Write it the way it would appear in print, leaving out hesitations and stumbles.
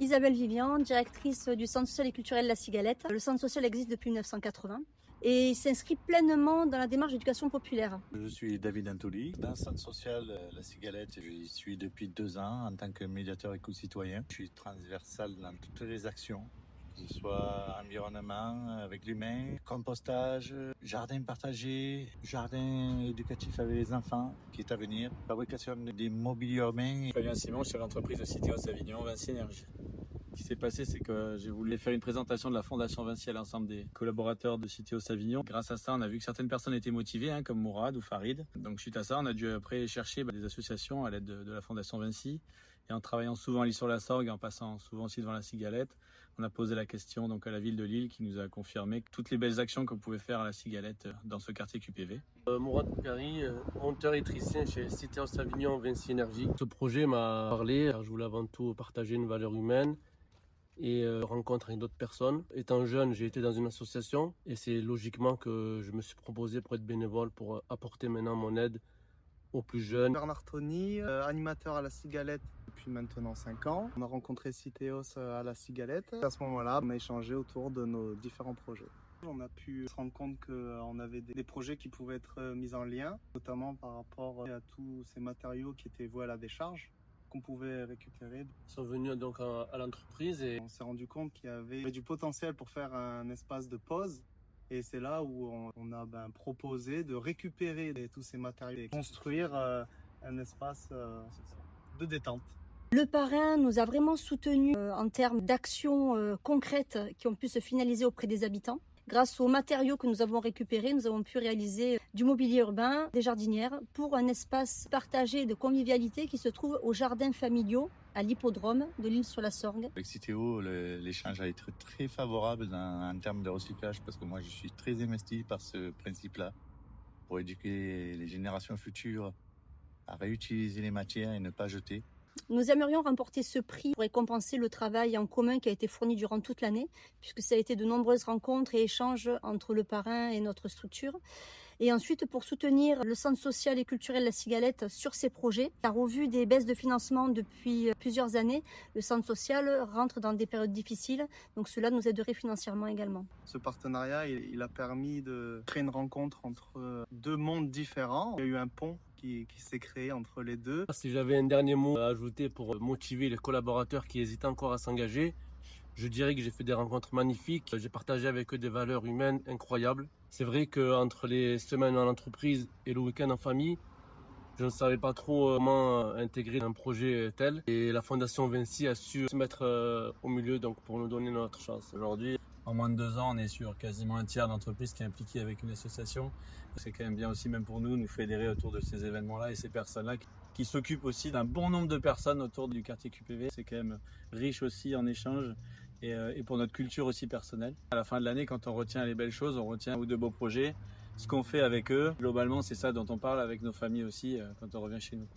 Isabelle Vivian, directrice du Centre social et culturel La Cigalette. Le centre social existe depuis 1980 et il s'inscrit pleinement dans la démarche d'éducation populaire. Je suis David Antoli. Dans le centre social La Cigalette, j'y suis depuis 2 ans en tant que médiateur éco-citoyen. Je suis transversal dans toutes les actions, que ce soit environnement avec l'humain, compostage, jardin partagé, jardin éducatif avec les enfants qui est à venir, fabrication des mobiliers urbains. Fabien Simon, chef d'entreprise de Citéos Avignon, Vinci Énergie. Ce qui s'est passé, c'est que j'ai voulu faire une présentation de la Fondation Vinci à l'ensemble des collaborateurs de Citéos Avignon. Grâce à ça, on a vu que certaines personnes étaient motivées, comme Mourad ou Farid. Donc suite à ça, on a dû après chercher des associations à l'aide de la Fondation Vinci. Et en travaillant souvent à l'Isle-sur-la-Sorgue et en passant souvent aussi devant la Cigalette, on a posé la question à la ville de Lille qui nous a confirmé que toutes les belles actions qu'on pouvait faire à la Cigalette dans ce quartier QPV. Mourad Boukari, monteur électricien chez Citéos Avignon Vinci Énergie. Ce projet m'a parlé car je voulais avant tout partager une valeur humaine et rencontre avec d'autres personnes. Étant jeune, j'ai été dans une association et c'est logiquement que je me suis proposé pour être bénévole, pour apporter maintenant mon aide aux plus jeunes. Bernard Tony, animateur à la Cigalette depuis maintenant 5 ans. On a rencontré Citéos à la Cigalette. À ce moment-là, on a échangé autour de nos différents projets. On a pu se rendre compte qu'on avait des projets qui pouvaient être mis en lien, notamment par rapport à tous ces matériaux qui étaient voués à la décharge, qu'on pouvait récupérer. Ils sont venus donc à l'entreprise et on s'est rendu compte qu'il y avait du potentiel pour faire un espace de pause. Et c'est là où on a proposé de récupérer tous ces matériaux et construire un espace de détente. Le parrain nous a vraiment soutenus en termes d'actions concrètes qui ont pu se finaliser auprès des habitants. Grâce aux matériaux que nous avons récupérés, nous avons pu réaliser du mobilier urbain, des jardinières pour un espace partagé de convivialité qui se trouve aux jardins familiaux à l'hippodrome de l'Isle-sur-la-Sorgue. Avec Citéos, l'échange a été très favorable en termes de recyclage parce que moi je suis très investi par ce principe-là pour éduquer les générations futures à réutiliser les matières et ne pas jeter. Nous aimerions remporter ce prix pour récompenser le travail en commun qui a été fourni durant toute l'année, puisque ça a été de nombreuses rencontres et échanges entre le parrain et notre structure. Et ensuite, pour soutenir le centre social et culturel La Cigalette sur ses projets, car au vu des baisses de financement depuis plusieurs années, le centre social rentre dans des périodes difficiles, donc cela nous aiderait financièrement également. Ce partenariat, il a permis de créer une rencontre entre deux mondes différents. Il y a eu un pont qui s'est créé entre les deux. Si j'avais un dernier mot à ajouter pour motiver les collaborateurs qui hésitent encore à s'engager, je dirais que j'ai fait des rencontres magnifiques. J'ai partagé avec eux des valeurs humaines incroyables. C'est vrai qu'entre les semaines en entreprise et le week-end en famille, je ne savais pas trop comment intégrer un projet tel. Et la Fondation Vinci a su se mettre au milieu donc pour nous donner notre chance. Aujourd'hui, en moins de 2 ans, on est sur quasiment un tiers d'entreprise qui est impliquée avec une association. C'est quand même bien aussi, même pour nous fédérer autour de ces événements-là et ces personnes-là qui s'occupent aussi d'un bon nombre de personnes autour du quartier QPV. C'est quand même riche aussi en échanges et pour notre culture aussi personnelle. À la fin de l'année, quand on retient les belles choses, on retient un ou deux beaux projets. Ce qu'on fait avec eux, globalement, c'est ça dont on parle avec nos familles aussi quand on revient chez nous.